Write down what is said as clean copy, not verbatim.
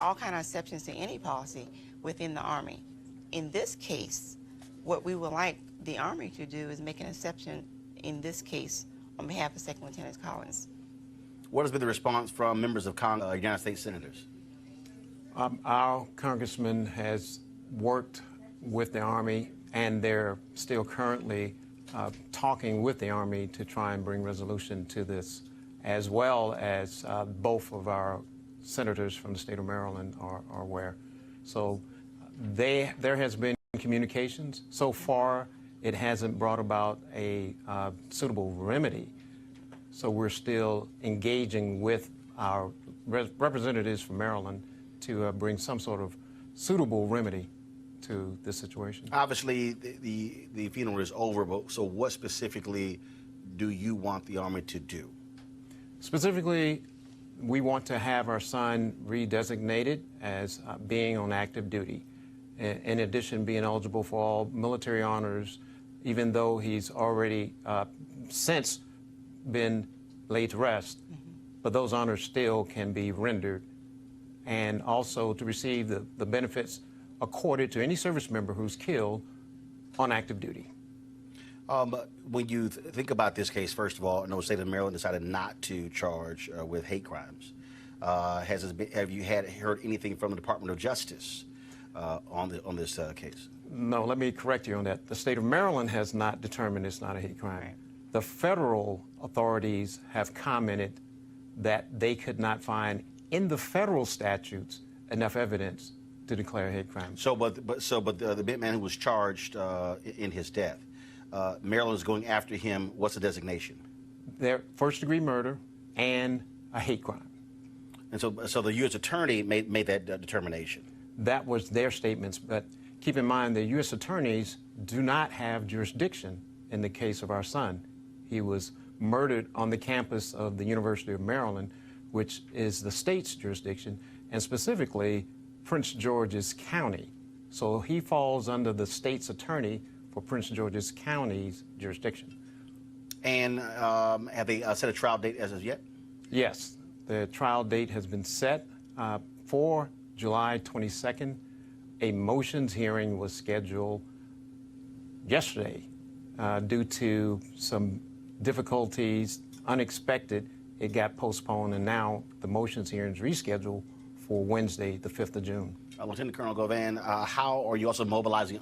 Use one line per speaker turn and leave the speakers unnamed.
all kind of exceptions to any policy within the Army. In this case, what we would like the Army to do is make an exception in this case on behalf of Second Lieutenant Collins.
What has been the response from members of United States Senators?
Our congressman has worked with the Army, and they're still currently talking with the Army to try and bring resolution to this, as well as both of our senators from the state of Maryland are aware. So there has been communications. So far, it hasn't brought about a suitable remedy. So we're still engaging with our representatives from Maryland to bring some sort of suitable remedy to this situation.
Obviously, the funeral is over, but so what specifically do you want the Army to do?
Specifically, we want to have our son redesignated as being on active duty. In addition, being eligible for all military honors, even though he's already since been laid to rest, but those honors still can be rendered, and also to receive the benefits accorded to any service member who's killed on active duty.
When you think about this case, first of all, I know the state of Maryland decided not to charge with hate crimes. Have you heard anything from the Department of Justice on this case?
No, let me correct you on that. The state of Maryland has not determined it's not a hate crime.
Right.
The federal authorities have commented that they could not find in the federal statutes enough evidence to declare a hate crime.
But the bit man who was charged in his death, Maryland is going after him. What's the designation?
They're first-degree murder and a hate crime.
And so the U.S. attorney made that determination.
That was their statements, but keep in mind the U.S. attorneys do not have jurisdiction in the case of our son. He was murdered on the campus of the University of Maryland, which is the state's jurisdiction, and specifically Prince George's County. So he falls under the state's attorney for Prince George's County's jurisdiction. And
have they set a trial date as of yet?
Yes, the trial date has been set for July 22nd. A motions hearing was scheduled yesterday due to some difficulties, unexpected. It got postponed, and now the motions hearing is rescheduled for Wednesday, the 5th of June.
Lieutenant Colonel Govan, how are you also mobilizing